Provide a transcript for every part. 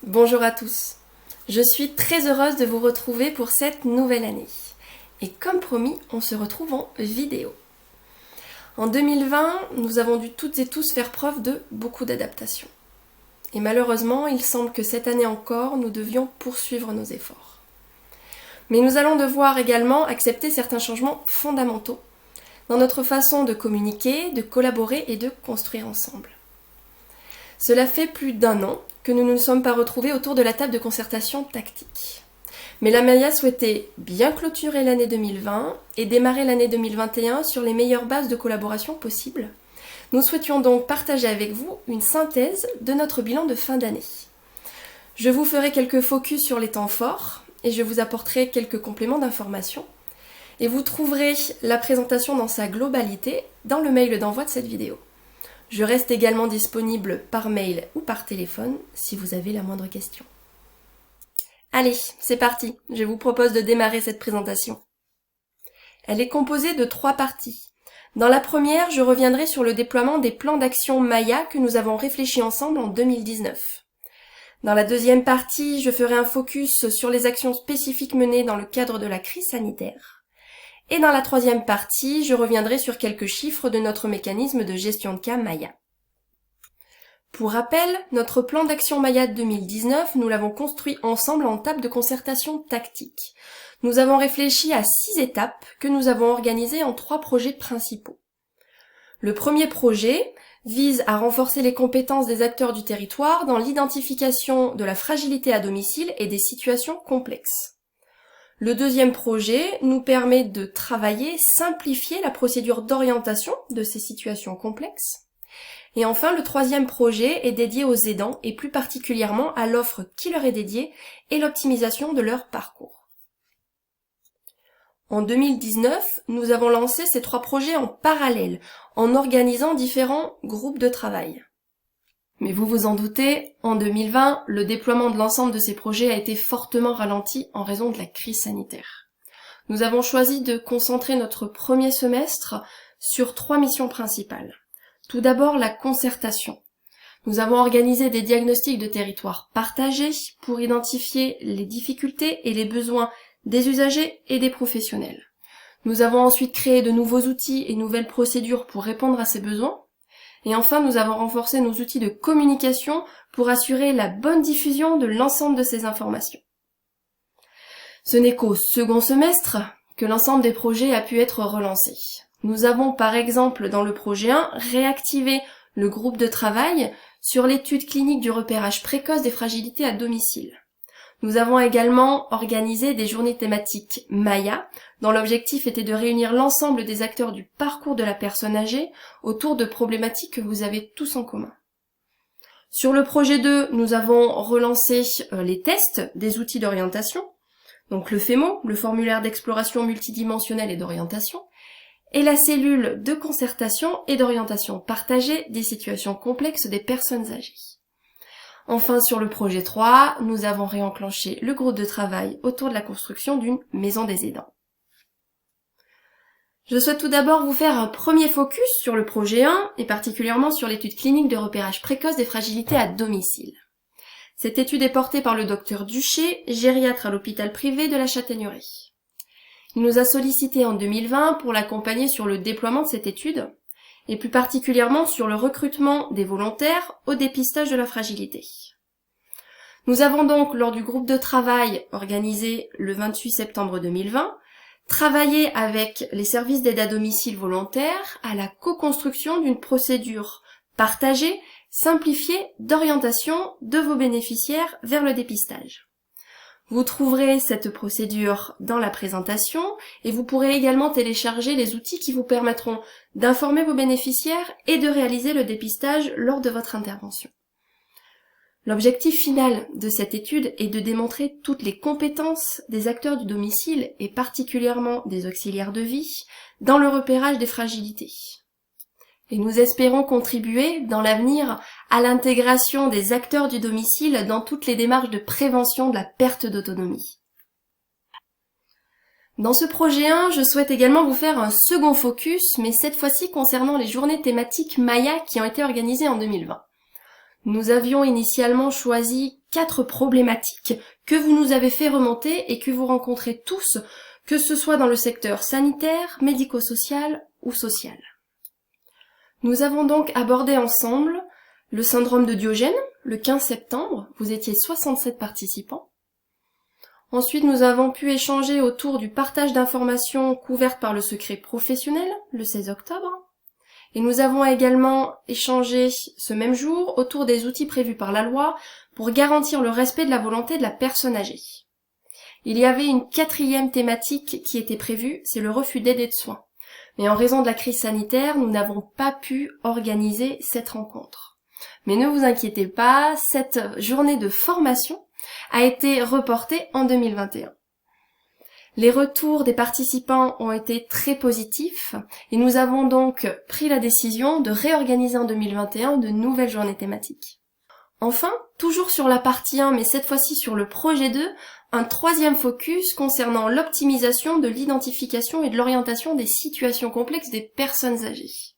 Bonjour à tous, je suis très heureuse de vous retrouver pour cette nouvelle année. Et comme promis, on se retrouve en vidéo. En 2020, nous avons dû toutes et tous faire preuve de beaucoup d'adaptation. Et malheureusement, il semble que cette année encore, nous devions poursuivre nos efforts. Mais nous allons devoir également accepter certains changements fondamentaux dans notre façon de communiquer, de collaborer et de construire ensemble. Cela fait plus d'1 an que nous ne nous sommes pas retrouvés autour de la table de concertation tactique. Mais la Maya souhaitait bien clôturer l'année 2020 et démarrer l'année 2021 sur les meilleures bases de collaboration possibles. Nous souhaitions donc partager avec vous une synthèse de notre bilan de fin d'année. Je vous ferai quelques focus sur les temps forts et je vous apporterai quelques compléments d'information. Et vous trouverez la présentation dans sa globalité dans le mail d'envoi de cette vidéo. Je reste également disponible par mail ou par téléphone si vous avez la moindre question. Allez, c'est parti, je vous propose de démarrer cette présentation. Elle est composée de 3 parties. Dans la première, je reviendrai sur le déploiement des plans d'action Maya que nous avons réfléchi ensemble en 2019. Dans la deuxième partie, je ferai un focus sur les actions spécifiques menées dans le cadre de la crise sanitaire. Et dans la troisième partie, je reviendrai sur quelques chiffres de notre mécanisme de gestion de cas Maya. Pour rappel, notre plan d'action Maya 2019, nous l'avons construit ensemble en table de concertation tactique. Nous avons réfléchi à 6 étapes que nous avons organisées en 3 projets principaux. Le premier projet vise à renforcer les compétences des acteurs du territoire dans l'identification de la fragilité à domicile et des situations complexes. Le deuxième projet nous permet de simplifier la procédure d'orientation de ces situations complexes. Et enfin, le troisième projet est dédié aux aidants et plus particulièrement à l'offre qui leur est dédiée et l'optimisation de leur parcours. En 2019, nous avons lancé ces 3 projets en parallèle, en organisant différents groupes de travail. Mais vous vous en doutez, en 2020, le déploiement de l'ensemble de ces projets a été fortement ralenti en raison de la crise sanitaire. Nous avons choisi de concentrer notre premier semestre sur 3 missions principales. Tout d'abord, la concertation. Nous avons organisé des diagnostics de territoire partagés pour identifier les difficultés et les besoins des usagers et des professionnels. Nous avons ensuite créé de nouveaux outils et nouvelles procédures pour répondre à ces besoins. Et enfin, nous avons renforcé nos outils de communication pour assurer la bonne diffusion de l'ensemble de ces informations. Ce n'est qu'au second semestre que l'ensemble des projets a pu être relancé. Nous avons par exemple dans le projet 1 réactivé le groupe de travail sur l'étude clinique du repérage précoce des fragilités à domicile. Nous avons également organisé des journées thématiques Maya, dont l'objectif était de réunir l'ensemble des acteurs du parcours de la personne âgée autour de problématiques que vous avez tous en commun. Sur le projet 2, nous avons relancé les tests des outils d'orientation, donc le FEMO, le formulaire d'exploration multidimensionnelle et d'orientation, et la cellule de concertation et d'orientation partagée des situations complexes des personnes âgées. Enfin, sur le projet 3, nous avons réenclenché le groupe de travail autour de la construction d'une maison des aidants. Je souhaite tout d'abord vous faire un premier focus sur le projet 1 et particulièrement sur l'étude clinique de repérage précoce des fragilités à domicile. Cette étude est portée par le docteur Duché, gériatre à l'hôpital privé de la Châtaigneraie. Il nous a sollicité en 2020 pour l'accompagner sur le déploiement de cette étude, et plus particulièrement sur le recrutement des volontaires au dépistage de la fragilité. Nous avons donc, lors du groupe de travail organisé le 28 septembre 2020, travaillé avec les services d'aide à domicile volontaires à la co-construction d'une procédure partagée, simplifiée d'orientation de vos bénéficiaires vers le dépistage. Vous trouverez cette procédure dans la présentation et vous pourrez également télécharger les outils qui vous permettront d'informer vos bénéficiaires et de réaliser le dépistage lors de votre intervention. L'objectif final de cette étude est de démontrer toutes les compétences des acteurs du domicile et particulièrement des auxiliaires de vie dans le repérage des fragilités. Et nous espérons contribuer dans l'avenir à l'intégration des acteurs du domicile dans toutes les démarches de prévention de la perte d'autonomie. Dans ce projet 1, je souhaite également vous faire un second focus, mais cette fois-ci concernant les journées thématiques Maya qui ont été organisées en 2020. Nous avions initialement choisi 4 problématiques que vous nous avez fait remonter et que vous rencontrez tous, que ce soit dans le secteur sanitaire, médico-social ou social. Nous avons donc abordé ensemble le syndrome de Diogène, le 15 septembre, vous étiez 67 participants. Ensuite, nous avons pu échanger autour du partage d'informations couvertes par le secret professionnel, le 16 octobre. Et nous avons également échangé ce même jour autour des outils prévus par la loi pour garantir le respect de la volonté de la personne âgée. Il y avait une 4e thématique qui était prévue, c'est le refus d'aide et de soins. Mais en raison de la crise sanitaire, nous n'avons pas pu organiser cette rencontre. Mais ne vous inquiétez pas, cette journée de formation a été reportée en 2021. Les retours des participants ont été très positifs et nous avons donc pris la décision de réorganiser en 2021 de nouvelles journées thématiques. Enfin, toujours sur la partie 1, mais cette fois-ci sur le projet 2, un 3e focus concernant l'optimisation de l'identification et de l'orientation des situations complexes des personnes âgées.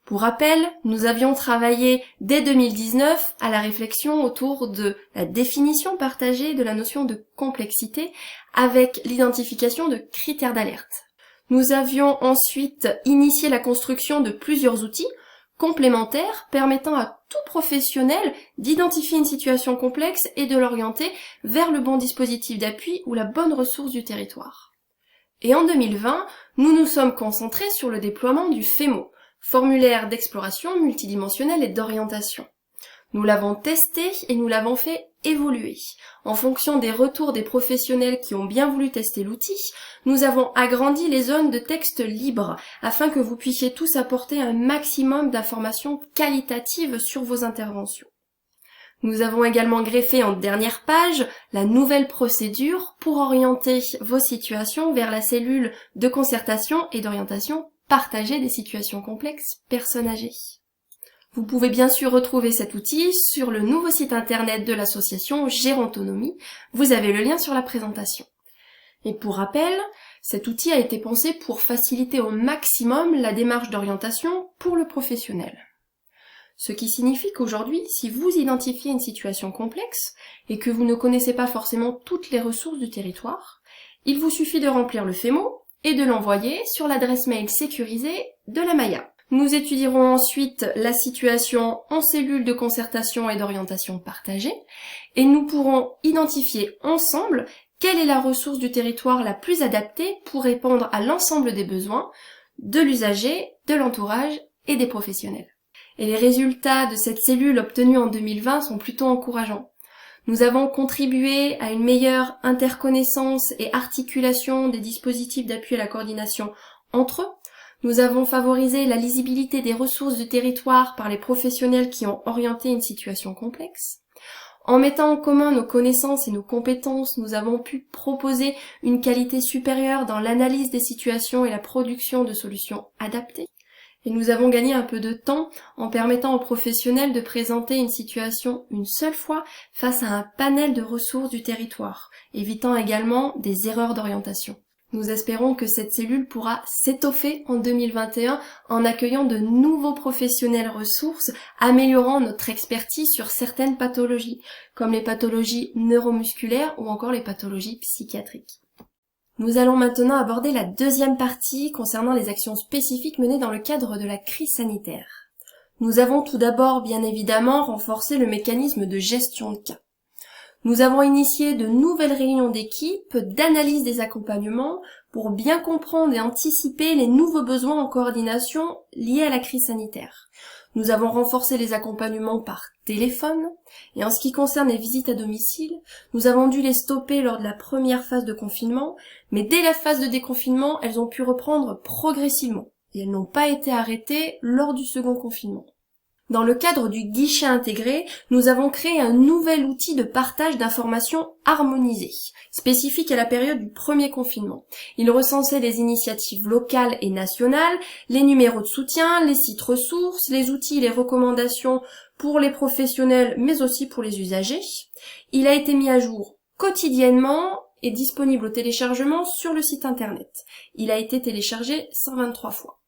Pour rappel, nous avions travaillé dès 2019 à la réflexion autour de la définition partagée de la notion de complexité avec l'identification de critères d'alerte. Nous avions ensuite initié la construction de plusieurs outils complémentaires permettant à tout professionnel d'identifier une situation complexe et de l'orienter vers le bon dispositif d'appui ou la bonne ressource du territoire. Et en 2020, nous nous sommes concentrés sur le déploiement du FEMO, formulaire d'exploration multidimensionnelle et d'orientation. Nous l'avons testé et nous l'avons fait évoluer. En fonction des retours des professionnels qui ont bien voulu tester l'outil, nous avons agrandi les zones de texte libres afin que vous puissiez tous apporter un maximum d'informations qualitatives sur vos interventions. Nous avons également greffé en dernière page la nouvelle procédure pour orienter vos situations vers la cellule de concertation et d'orientation partagée des situations complexes personnes âgées. Vous pouvez bien sûr retrouver cet outil sur le nouveau site internet de l'association Gérontonomie. Vous avez le lien sur la présentation. Et pour rappel, cet outil a été pensé pour faciliter au maximum la démarche d'orientation pour le professionnel. Ce qui signifie qu'aujourd'hui, si vous identifiez une situation complexe et que vous ne connaissez pas forcément toutes les ressources du territoire, il vous suffit de remplir le FEMO et de l'envoyer sur l'adresse mail sécurisée de la Maya. Nous étudierons ensuite la situation en cellule de concertation et d'orientation partagée et nous pourrons identifier ensemble quelle est la ressource du territoire la plus adaptée pour répondre à l'ensemble des besoins de l'usager, de l'entourage et des professionnels. Et les résultats de cette cellule obtenus en 2020 sont plutôt encourageants. Nous avons contribué à une meilleure interconnaissance et articulation des dispositifs d'appui à la coordination entre eux. Nous avons favorisé la lisibilité des ressources du territoire par les professionnels qui ont orienté une situation complexe. En mettant en commun nos connaissances et nos compétences, nous avons pu proposer une qualité supérieure dans l'analyse des situations et la production de solutions adaptées. Et nous avons gagné un peu de temps en permettant aux professionnels de présenter une situation une seule fois face à un panel de ressources du territoire, évitant également des erreurs d'orientation. Nous espérons que cette cellule pourra s'étoffer en 2021 en accueillant de nouveaux professionnels ressources, améliorant notre expertise sur certaines pathologies, comme les pathologies neuromusculaires ou encore les pathologies psychiatriques. Nous allons maintenant aborder la deuxième partie concernant les actions spécifiques menées dans le cadre de la crise sanitaire. Nous avons tout d'abord, bien évidemment, renforcé le mécanisme de gestion de cas. Nous avons initié de nouvelles réunions d'équipe, d'analyse des accompagnements pour bien comprendre et anticiper les nouveaux besoins en coordination liés à la crise sanitaire. Nous avons renforcé les accompagnements par téléphone et en ce qui concerne les visites à domicile, nous avons dû les stopper lors de la première phase de confinement, mais dès la phase de déconfinement, elles ont pu reprendre progressivement et elles n'ont pas été arrêtées lors du second confinement. Dans le cadre du guichet intégré, nous avons créé un nouvel outil de partage d'informations harmonisé, spécifique à la période du premier confinement. Il recensait les initiatives locales et nationales, les numéros de soutien, les sites ressources, les outils et les recommandations pour les professionnels, mais aussi pour les usagers. Il a été mis à jour quotidiennement et disponible au téléchargement sur le site internet. Il a été téléchargé 123 fois.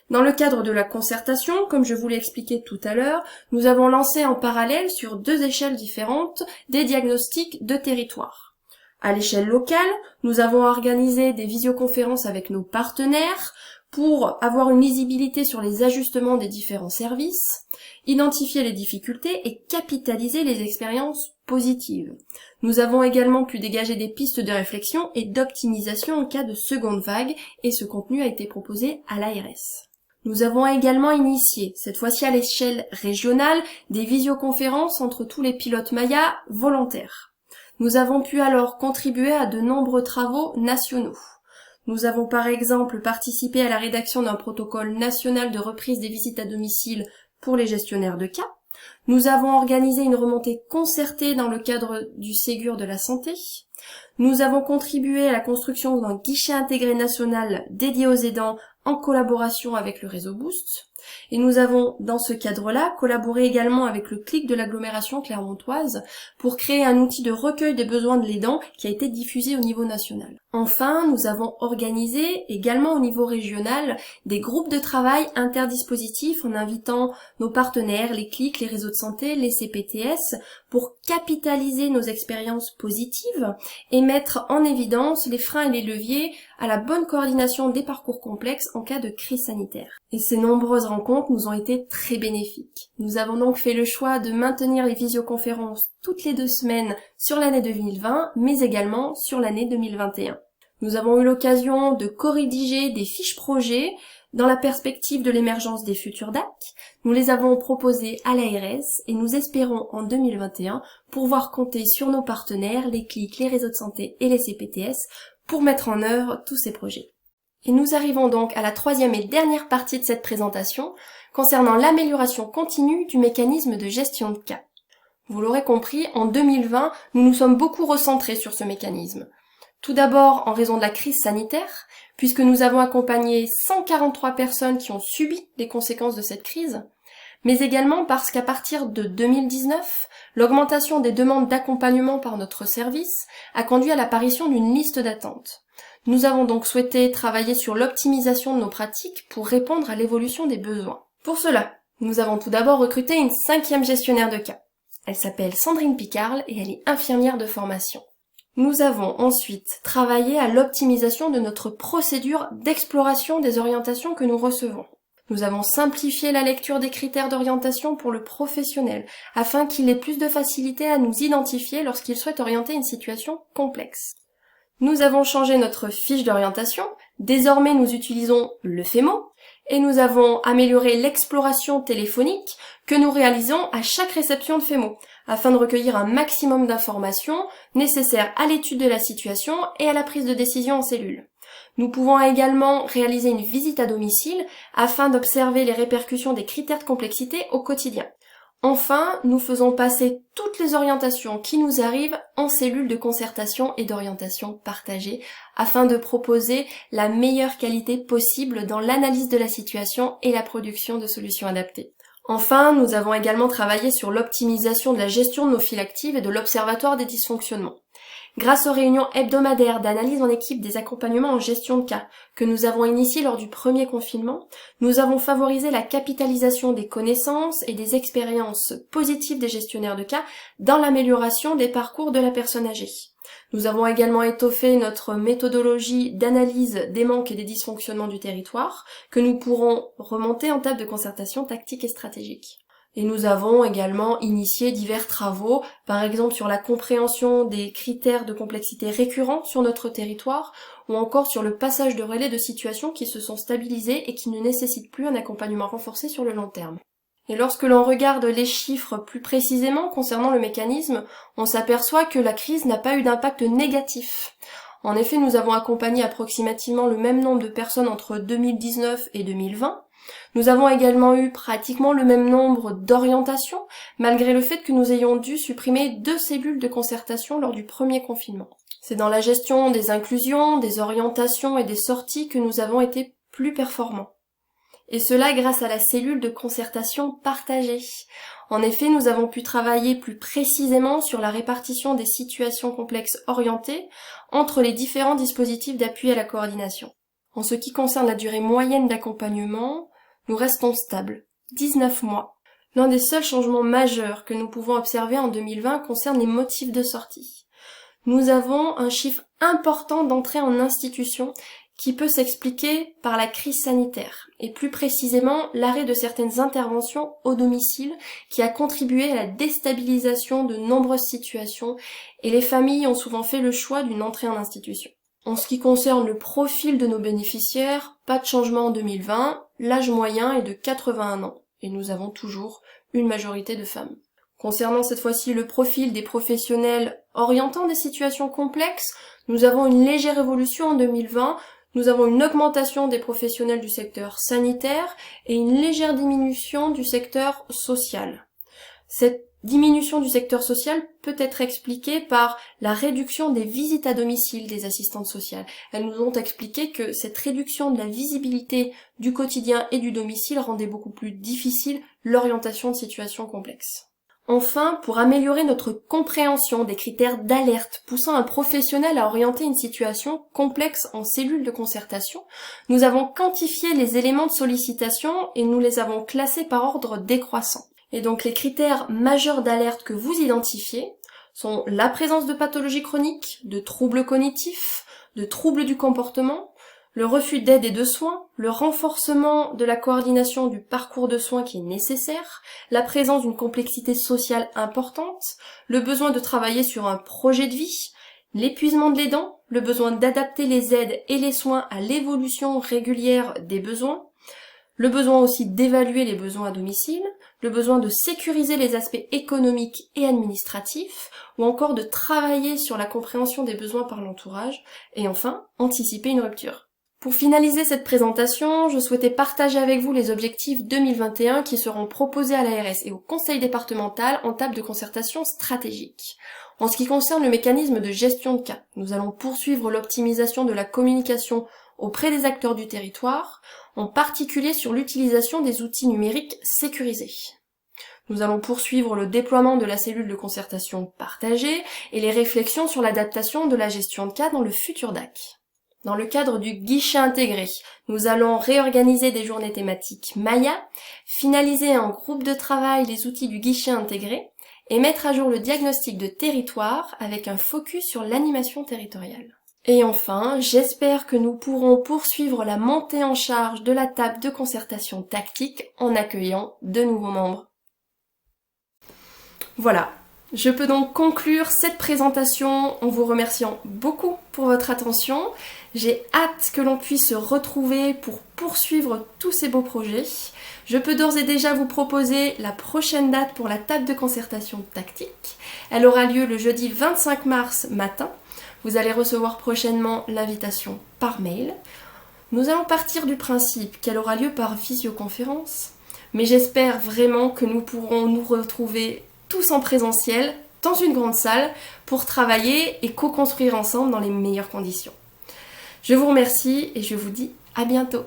Dans le cadre de la concertation, comme je vous l'ai expliqué tout à l'heure, nous avons lancé en parallèle sur 2 échelles différentes des diagnostics de territoire. À l'échelle locale, nous avons organisé des visioconférences avec nos partenaires pour avoir une lisibilité sur les ajustements des différents services, identifier les difficultés et capitaliser les expériences positives. Nous avons également pu dégager des pistes de réflexion et d'optimisation en cas de seconde vague, et ce contenu a été proposé à l'ARS. Nous avons également initié, cette fois-ci à l'échelle régionale, des visioconférences entre tous les pilotes Maya volontaires. Nous avons pu alors contribuer à de nombreux travaux nationaux. Nous avons par exemple participé à la rédaction d'un protocole national de reprise des visites à domicile pour les gestionnaires de cas. Nous avons organisé une remontée concertée dans le cadre du Ségur de la santé. Nous avons contribué à la construction d'un guichet intégré national dédié aux aidants en collaboration avec le réseau Boost. Et nous avons, dans ce cadre-là, collaboré également avec le CLIC de l'agglomération clermontoise pour créer un outil de recueil des besoins de l'aidant qui a été diffusé au niveau national. Enfin, nous avons organisé également au niveau régional des groupes de travail interdispositifs en invitant nos partenaires, les CLIC, les réseaux de santé, les CPTS, pour capitaliser nos expériences positives et mettre en évidence les freins et les leviers à la bonne coordination des parcours complexes en cas de crise sanitaire. Et ces nombreuses rencontres nous ont été très bénéfiques. Nous avons donc fait le choix de maintenir les visioconférences toutes les 2 semaines sur l'année 2020, mais également sur l'année 2021. Nous avons eu l'occasion de co-rédiger des fiches projets dans la perspective de l'émergence des futurs DAC. Nous les avons proposées à l'ARS et nous espérons en 2021 pouvoir compter sur nos partenaires, les CLIC, les réseaux de santé et les CPTS pour mettre en œuvre tous ces projets. Et nous arrivons donc à la 3e et dernière partie de cette présentation concernant l'amélioration continue du mécanisme de gestion de cas. Vous l'aurez compris, en 2020, nous nous sommes beaucoup recentrés sur ce mécanisme. Tout d'abord en raison de la crise sanitaire, puisque nous avons accompagné 143 personnes qui ont subi les conséquences de cette crise, mais également parce qu'à partir de 2019, l'augmentation des demandes d'accompagnement par notre service a conduit à l'apparition d'une liste d'attente. Nous avons donc souhaité travailler sur l'optimisation de nos pratiques pour répondre à l'évolution des besoins. Pour cela, nous avons tout d'abord recruté une 5e gestionnaire de cas. Elle s'appelle Sandrine Picarle et elle est infirmière de formation. Nous avons ensuite travaillé à l'optimisation de notre procédure d'exploration des orientations que nous recevons. Nous avons simplifié la lecture des critères d'orientation pour le professionnel, afin qu'il ait plus de facilité à nous identifier lorsqu'il souhaite orienter une situation complexe. Nous avons changé notre fiche d'orientation, désormais nous utilisons le FEMO, et nous avons amélioré l'exploration téléphonique que nous réalisons à chaque réception de FEMO, afin de recueillir un maximum d'informations nécessaires à l'étude de la situation et à la prise de décision en cellule. Nous pouvons également réaliser une visite à domicile afin d'observer les répercussions des critères de complexité au quotidien. Enfin, nous faisons passer toutes les orientations qui nous arrivent en cellules de concertation et d'orientation partagée afin de proposer la meilleure qualité possible dans l'analyse de la situation et la production de solutions adaptées. Enfin, nous avons également travaillé sur l'optimisation de la gestion de nos files actives et de l'observatoire des dysfonctionnements. Grâce aux réunions hebdomadaires d'analyse en équipe des accompagnements en gestion de cas que nous avons initiés lors du premier confinement, nous avons favorisé la capitalisation des connaissances et des expériences positives des gestionnaires de cas dans l'amélioration des parcours de la personne âgée. Nous avons également étoffé notre méthodologie d'analyse des manques et des dysfonctionnements du territoire que nous pourrons remonter en table de concertation tactique et stratégique. Et nous avons également initié divers travaux, par exemple sur la compréhension des critères de complexité récurrents sur notre territoire, ou encore sur le passage de relais de situations qui se sont stabilisées et qui ne nécessitent plus un accompagnement renforcé sur le long terme. Et lorsque l'on regarde les chiffres plus précisément concernant le mécanisme, on s'aperçoit que la crise n'a pas eu d'impact négatif. En effet, nous avons accompagné approximativement le même nombre de personnes entre 2019 et 2020. Nous avons également eu pratiquement le même nombre d'orientations, malgré le fait que nous ayons dû supprimer 2 cellules de concertation lors du premier confinement. C'est dans la gestion des inclusions, des orientations et des sorties que nous avons été plus performants. Et cela grâce à la cellule de concertation partagée. En effet, nous avons pu travailler plus précisément sur la répartition des situations complexes orientées entre les différents dispositifs d'appui à la coordination. En ce qui concerne la durée moyenne d'accompagnement, nous restons stables. 19 mois. L'un des seuls changements majeurs que nous pouvons observer en 2020 concerne les motifs de sortie. Nous avons un chiffre important d'entrée en institution qui peut s'expliquer par la crise sanitaire, et plus précisément l'arrêt de certaines interventions au domicile qui a contribué à la déstabilisation de nombreuses situations, et les familles ont souvent fait le choix d'une entrée en institution. En ce qui concerne le profil de nos bénéficiaires, pas de changement en 2020, l'âge moyen est de 81 ans, et nous avons toujours une majorité de femmes. Concernant cette fois-ci le profil des professionnels orientant des situations complexes, nous avons une légère évolution en 2020, nous avons une augmentation des professionnels du secteur sanitaire et une légère diminution du secteur social. Cette diminution du secteur social peut être expliquée par la réduction des visites à domicile des assistantes sociales. Elles nous ont expliqué que cette réduction de la visibilité du quotidien et du domicile rendait beaucoup plus difficile l'orientation de situations complexes. Enfin, pour améliorer notre compréhension des critères d'alerte poussant un professionnel à orienter une situation complexe en cellule de concertation, nous avons quantifié les éléments de sollicitation et nous les avons classés par ordre décroissant. Et donc les critères majeurs d'alerte que vous identifiez sont la présence de pathologies chroniques, de troubles cognitifs, de troubles du comportement, le refus d'aide et de soins, le renforcement de la coordination du parcours de soins qui est nécessaire, la présence d'une complexité sociale importante, le besoin de travailler sur un projet de vie, l'épuisement de l'aidant, le besoin d'adapter les aides et les soins à l'évolution régulière des besoins, le besoin aussi d'évaluer les besoins à domicile, le besoin de sécuriser les aspects économiques et administratifs, ou encore de travailler sur la compréhension des besoins par l'entourage, et enfin, anticiper une rupture. Pour finaliser cette présentation, je souhaitais partager avec vous les objectifs 2021 qui seront proposés à l'ARS et au conseil départemental en table de concertation stratégique. En ce qui concerne le mécanisme de gestion de cas, nous allons poursuivre l'optimisation de la communication auprès des acteurs du territoire, en particulier sur l'utilisation des outils numériques sécurisés. Nous allons poursuivre le déploiement de la cellule de concertation partagée et les réflexions sur l'adaptation de la gestion de cas dans le futur DAC. Dans le cadre du guichet intégré, nous allons réorganiser des journées thématiques Maya, finaliser en groupe de travail les outils du guichet intégré et mettre à jour le diagnostic de territoire avec un focus sur l'animation territoriale. Et enfin, j'espère que nous pourrons poursuivre la montée en charge de la table de concertation tactique en accueillant de nouveaux membres. Voilà, je peux donc conclure cette présentation en vous remerciant beaucoup pour votre attention. J'ai hâte que l'on puisse se retrouver pour poursuivre tous ces beaux projets. Je peux d'ores et déjà vous proposer la prochaine date pour la table de concertation tactique. Elle aura lieu le jeudi 25 mars matin. Vous allez recevoir prochainement l'invitation par mail. Nous allons partir du principe qu'elle aura lieu par visioconférence, mais j'espère vraiment que nous pourrons nous retrouver tous en présentiel, dans une grande salle, pour travailler et co-construire ensemble dans les meilleures conditions. Je vous remercie et je vous dis à bientôt.